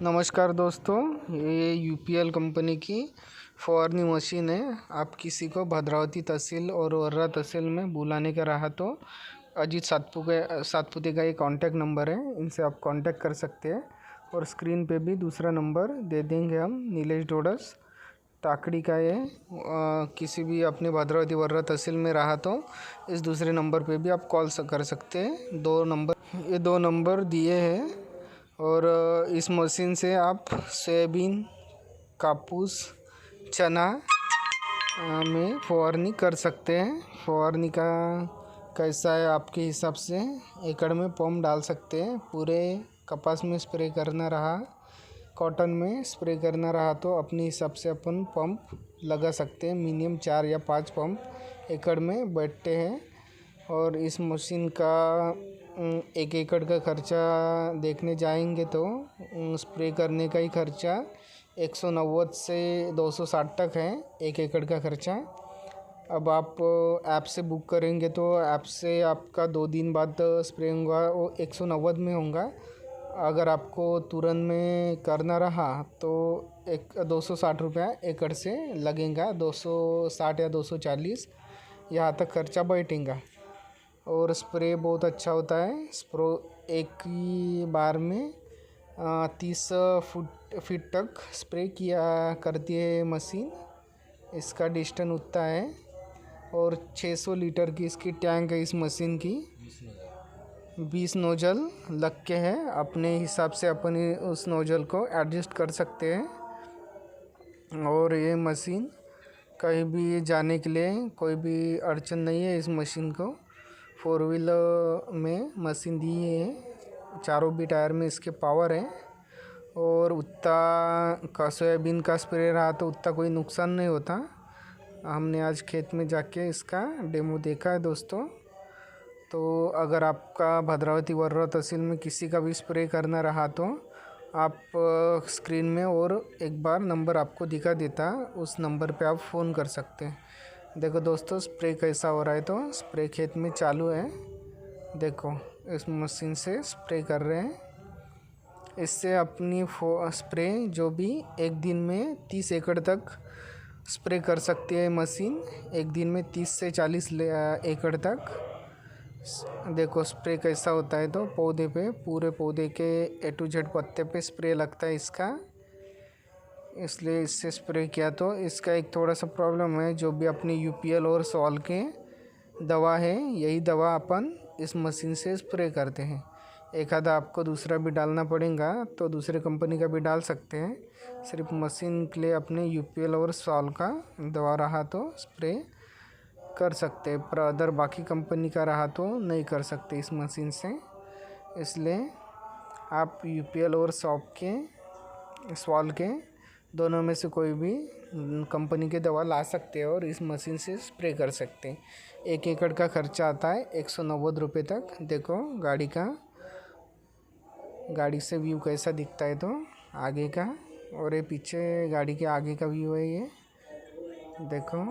नमस्कार दोस्तों, ये यूपीएल कंपनी की फुहारनी मशीन है। आप किसी को भद्रावती तहसील और वर्रा तहसील में बुलाने का रहा तो अजीत सातपुते का ये कांटेक्ट नंबर है, इनसे आप कांटेक्ट कर सकते हैं। और स्क्रीन पे भी दूसरा नंबर दे देंगे हम, नीलेश ढोडस टाकड़ी का ये। किसी भी अपने भद्रावती वर्रा तहसील में रहा तो इस दूसरे नंबर पे भी आप कॉल कर सकते हैं। दो नंबर दिए हैं। और इस मशीन से आप सोयाबीन, कापूस, चना में फुहारनी कर सकते हैं। फुहारनी का कैसा है आपके हिसाब से एकड़ में पंप डाल सकते हैं। पूरे कपास में स्प्रे करना रहा, कॉटन में स्प्रे करना रहा तो अपने हिसाब से अपन पंप लगा सकते हैं। मिनिमम 4 या 5 पंप एकड़ में बैठते हैं। और इस मशीन का 1 एकड़ का खर्चा देखने जाएंगे तो स्प्रे करने का ही खर्चा 190 से 260 तक है, 1 एकड़ का खर्चा। अब आप ऐप से बुक करेंगे तो ऐप से आपका 2 दिन बाद स्प्रे होगा, वो 190 में होगा। अगर आपको तुरंत में करना रहा तो 260 रुपया एकड़ से लगेगा, 260 या 240 यहाँ तक खर्चा बैठेगा। और स्प्रे बहुत अच्छा होता है। स्प्रो एक ही बार में 30 फीट तक स्प्रे किया करती है मशीन। इसका डिस्टेंस उतना है। और 600 लीटर की इसकी टैंक है इस मशीन की। 20 नोजल लग के है, अपने हिसाब से अपन उस नोजल को एडजस्ट कर सकते हैं। और ये मशीन कहीं भी जाने के लिए कोई भी अड़चन नहीं है। इस मशीन को 4 व्हीलर में मशीन दी है, चारों भी टायर में इसके पावर है। और उतना का सोयाबीन का स्प्रे रहा तो उतना कोई नुकसान नहीं होता। हमने आज खेत में जाके इसका डेमो देखा है दोस्तों। तो अगर आपका भद्रावती वर्रा तहसील में किसी का भी स्प्रे करना रहा तो आप स्क्रीन में और एक बार नंबर आपको दिखा देता, उस नंबर पे आप फ़ोन कर सकते हैं। देखो दोस्तों स्प्रे कैसा हो रहा है। तो स्प्रे खेत में चालू है, देखो इस मशीन से स्प्रे कर रहे हैं। इससे अपनी स्प्रे जो भी एक दिन में 30 एकड़ तक स्प्रे कर सकती है मशीन। एक दिन में 30 से 40 एकड़ तक। देखो स्प्रे कैसा होता है। तो पौधे पे, पूरे पौधे के A to Z पत्ते पे स्प्रे लगता है इसका, इसलिए इससे स्प्रे किया। तो इसका एक थोड़ा सा प्रॉब्लम है, जो भी अपनी यूपीएल और सॉल के दवा है, यही दवा अपन इस मशीन से स्प्रे करते हैं। एक आधा आपको दूसरा भी डालना पड़ेगा तो दूसरे कंपनी का भी डाल सकते हैं। सिर्फ मशीन के लिए अपने यूपीएल और सॉल का दवा रहा तो स्प्रे कर सकते हैं, पर अदर बाकी कंपनी का रहा तो नहीं कर सकते इस मशीन से। इसलिए आप यूपीएल और सॉल के दोनों में से कोई भी कंपनी के दवा ला सकते हैं और इस मशीन से स्प्रे कर सकते हैं। 1 एकड़ का खर्चा आता है 190 रुपये तक। देखो गाड़ी से व्यू कैसा दिखता है तो आगे का, और ये पीछे गाड़ी के आगे का व्यू है। ये देखो